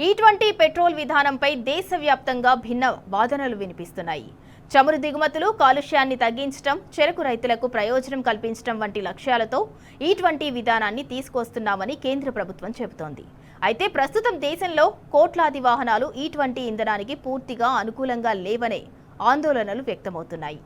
E20 petrol విధానంపై దేశవ్యాప్తంగా భిన్న వాదనలు వినిపిస్తున్నాయి. చమురు దిగుమతులు, కాలుష్యాన్ని తగ్గించడం, చెరకు రైతులకు ప్రయోజనం కల్పించడం వంటి లక్ష్యాలతో E20 విధానాన్ని తీసుకొస్తున్నామని కేంద్ర ప్రభుత్వం చెబుతోంది. అయితే ప్రస్తుతం దేశంలో కోట్లాది వాహనాలు E20 ఇంధనానికి పూర్తిగా అనుకూలంగా లేవనే ఆందోళనలు వ్యక్తమవుతున్నాయి.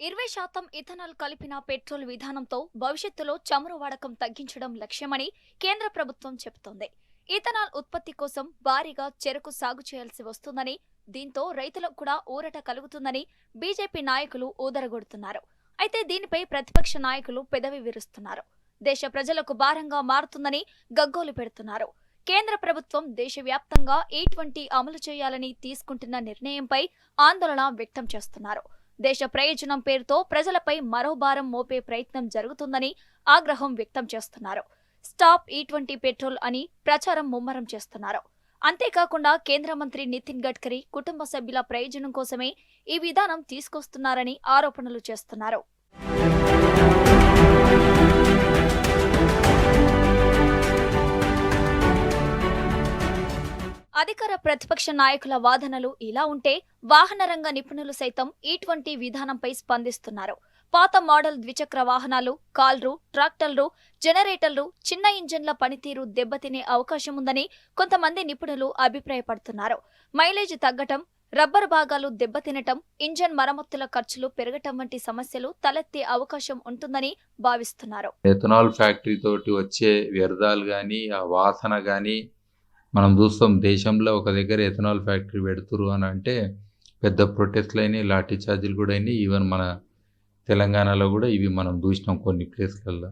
20% ఇథనాల్ కలిపిన పెట్రోల్ విధానంతో భవిష్యత్తులో చమురు వాడకం తగ్గించడం లక్ష్యమని కేంద్ర ప్రభుత్వం చెబుతోంది. ఇథనాల్ ఉత్పత్తి కోసం భారీగా చెరకు సాగు చేయాల్సి వస్తుందని, దీంతో రైతులకు కూడా ఊరట కలుగుతుందని బీజేపీ నాయకులు ఊదరగొడుతున్నారు. అయితే దీనిపై ప్రతిపక్ష నాయకులు పెదవి విరుస్తున్నారు. దేశ ప్రజలకు భారంగా మారుతుందని గగ్గోలు పెడుతున్నారు. కేంద్ర ప్రభుత్వం దేశవ్యాప్తంగా E20 అమలు చేయాలని తీసుకుంటున్న నిర్ణయంపై ఆందోళన వ్యక్తం చేస్తున్నారు. దేశ ప్రయోజనం పేరుతో ప్రజలపై మరో భారం మోపే ప్రయత్నం జరుగుతుందని ఆగ్రహం వ్యక్తం చేస్తున్నారు. స్టాప్ E20 పెట్రోల్ అని ప్రచారం ముమ్మరం చేస్తున్నారు. అంతేకాకుండా కేంద్ర మంత్రి నితిన్ గడ్కరీ కుటుంబ సభ్యుల ప్రయోజనం కోసమే ఈ విధానం తీసుకొస్తున్నారని ఆరోపణలు చేస్తున్నారు. అధికార ప్రతిపక్ష నాయకుల వాదనలు ఇలా ఉంటే, వాహన రంగ నిపుణులు సైతం E20 విధానంపై స్పందిస్తున్నారు. పాత మోడల్ ద్విచక్ర వాహనాలు, కార్లు, ట్రాక్టర్లు, జనరేటర్లు, చిన్న ఇంజన్ల పనితీరు దెబ్బతినే అవకాశం ఉందని కొంతమంది నిపుణులు అభిప్రాయపడుతున్నారు. మైలేజ్ తగ్గటం, రబ్బర్ భాగాలు దెబ్బతినటం, ఇంజన్ మరమ్మతుల ఖర్చులు పెరగటం వంటి సమస్యలు తలెత్తే అవకాశం ఉంటుందని భావిస్తున్నారు. ఎథనాల్ ఫ్యాక్టరీ తోటి వచ్చే వ్యర్థాలు గాని, ఆ వాసన గాని మనం చూస్తాం. దేశంలో ఒక దగ్గర ఎథనాల్ ఫ్యాక్టరీ పెడుతురు అని అంటే పెద్ద ప్రొటెస్ట్లు అయినాయి, లాఠీ చార్జీలు కూడా అయినాయి. ఈవెన్ మన తెలంగాణలో కూడా ఇవి మనం చూసినాం కొన్ని ప్లేస్లలో.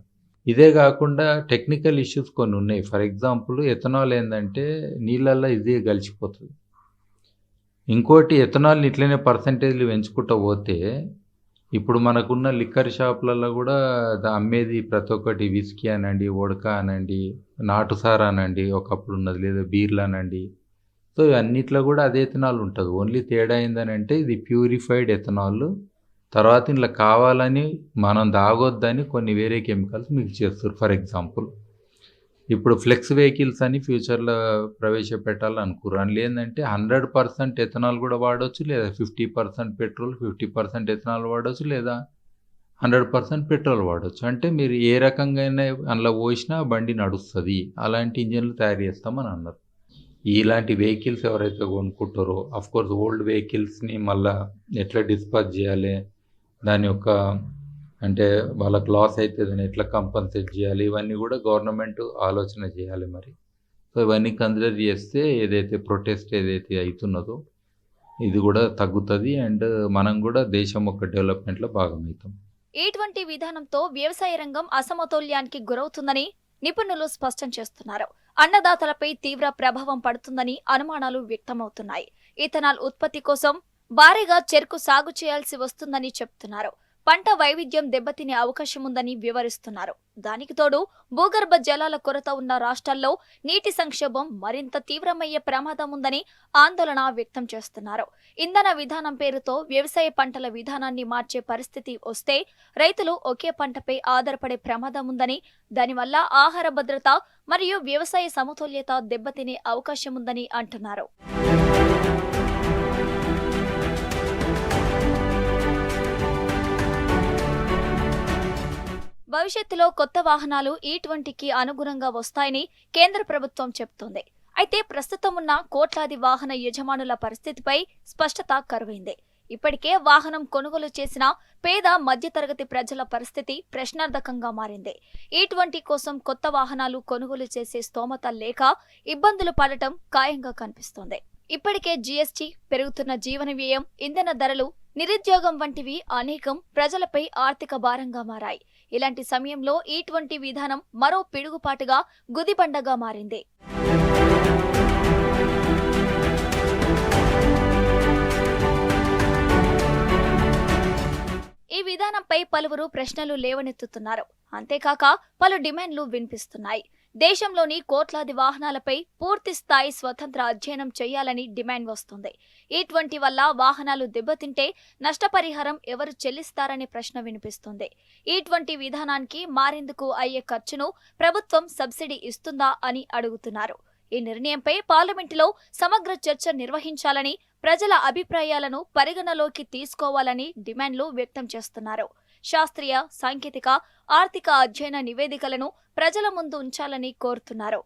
ఇదే కాకుండా టెక్నికల్ ఇష్యూస్ కొన్ని ఉన్నాయి. ఫర్ ఎగ్జాంపుల్, ఎథనాల్ ఏంటంటే నీళ్ళల్లో ఈజీగా కలిసిపోతుంది. ఇంకోటి, ఎథనాల్ని ఇట్లనే పర్సంటేజ్లు పెంచుకుంటూ పోతే ఇప్పుడు మనకున్న లిక్కర్ షాపులలో కూడా అమ్మేది ప్రతి ఒక్కటి విస్కీ అనండి, వోడ్కా అనండి, నాటుసారా అనండి, ఒకప్పుడు ఉన్నది, లేదా బీర్లు అనండి. సో ఇవన్నిట్లో కూడా అదే ఎథనాల్ ఉంటుంది. ఓన్లీ తేడా ఏందని అంటే ఇది ప్యూరిఫైడ్ ఎథనాల్. తర్వాత ఇంట్లో కావాలని మనం తాగొద్దని కొన్ని వేరే కెమికల్స్ మిక్స్ చేస్తారు. ఫర్ ఎగ్జాంపుల్, ఇప్పుడు ఫ్లెక్స్ వెహికల్స్ అని ఫ్యూచర్లో ప్రవేశపెట్టాలనుకున్నారు. అందులో ఏంటంటే 100% ఎథనాల్ కూడా వాడవచ్చు, లేదా 50% పెట్రోల్, 50% ఎథనాల్ వాడవచ్చు, లేదా 100% పెట్రోల్ వాడవచ్చు. అంటే మీరు ఏ రకంగా అందులో పోసినా బండి నడుస్తుంది. అలాంటి ఇంజన్లు తయారు చేస్తామని అన్నారు. ఇలాంటి వెహికల్స్ ఎవరైతే కొనుక్కుంటారో, అఫ్కోర్స్ ఓల్డ్ వెహికల్స్ని మళ్ళీ ఎట్లా డిస్పాజ్ చేయాలి, దాని యొక్క అంటే వాళ్ళకి లాస్ అయితే దాన్ని ఎట్లా కంపన్సేట్ చేయాలి, ఇవన్నీ కూడా గవర్నమెంట్ ఆలోచన చేయాలి మరి. సో ఇవన్నీ కన్సిడర్ చేస్తే ఏదైతే ప్రొటెస్ట్ ఏదైతే అవుతున్నదో ఇది కూడా తగ్గుతుంది. అండ్ మనం కూడా దేశం యొక్క డెవలప్మెంట్లో భాగమవుతాం. E20 విధానంతో వ్యవసాయ రంగం అసమతౌల్యానికి గురవుతుందని నిపుణులు స్పష్టం చేస్తున్నారు. అన్నదాతలపై తీవ్ర ప్రభావం పడుతుందని అనుమానాలు వ్యక్తమవుతున్నాయి. ఇథనాల్ ఉత్పత్తి కోసం భారీగా చెరకు సాగు చేయాల్సి వస్తుందని చెప్తున్నారు. పంట వైవిధ్యం దెబ్బతినే అవకాశం ఉందని వివరిస్తున్నారు. దానికి తోడు భూగర్భ జలాల కొరత ఉన్న రాష్ట్రాల్లో నీటి సంక్షోభం మరింత తీవ్రమయ్యే ప్రమాదం ఉందని ఆందోళన వ్యక్తం చేస్తున్నారు. ఇంధన విధానం పేరుతో వ్యవసాయ పంటల విధానాన్ని మార్చే పరిస్థితి వస్తే రైతులు ఒకే పంటపై ఆధారపడే ప్రమాదం ఉందని, దానివల్ల ఆహార భద్రత మరియు వ్యవసాయ సమతుల్యత దెబ్బతినే అవకాశం ఉందని అంటున్నారు. భవిష్యత్తులో కొత్త వాహనాలు E20కి అనుగుణంగా వస్తాయని కేంద్ర ప్రభుత్వం చెబుతోంది. అయితే ప్రస్తుతం ఉన్న కోట్లాది వాహన యజమానుల పరిస్థితిపై స్పష్టత కరువైంది. ఇప్పటికే వాహనం కొనుగోలు చేసిన పేద మధ్యతరగతి ప్రజల పరిస్థితి ప్రశ్నార్థకంగా మారింది. E20 కోసం కొత్త వాహనాలు కొనుగోలు చేసే స్తోమత లేక ఇబ్బందులు పడటం ఖాయంగా కనిపిస్తోంది. ఇప్పటికే జీఎస్టీ, పెరుగుతున్న జీవన వ్యయం, ఇంధన ధరలు, నిరుద్యోగం వంటివి అనేకం ప్రజలపై ఆర్థిక భారంగా మారాయి. ఇలాంటి సమయంలో E20 విధానం మరో పిడుగుపాటుగా గుదిబండగా మారింది. ఈ విధానంపై పలువురు ప్రశ్నలు లేవనెత్తుతున్నారు. అంతేకాక పలు డిమాండ్లు వినిపిస్తున్నాయి. దేశంలోని కోట్లాది వాహనాలపై పూర్తి స్థాయి స్వతంత్ర అధ్యయనం చేయాలని డిమాండ్ వస్తుంది. ఇటువంటి వల్ల వాహనాలు దెబ్బతింటే నష్టపరిహారం ఎవరు చెల్లిస్తారనే ప్రశ్న వినిపిస్తుంది. ఇటువంటి విధానానికి మారేందుకు అయ్యే ఖర్చును ప్రభుత్వం సబ్సిడీ ఇస్తుందా అని అడుగుతున్నారు. ఈ నిర్ణయంపై పార్లమెంటులో సమగ్ర చర్చ నిర్వహించాలని, ప్రజల అభిప్రాయాలను పరిగణలోకి తీసుకోవాలని డిమాండ్లు వ్యక్తం చేస్తున్నారు. శాస్త్రీయ, సాంకేతిక, ఆర్థిక అధ్యయన నివేదికలను ప్రజల ముందు ఉంచాలని కోరుతున్నారు.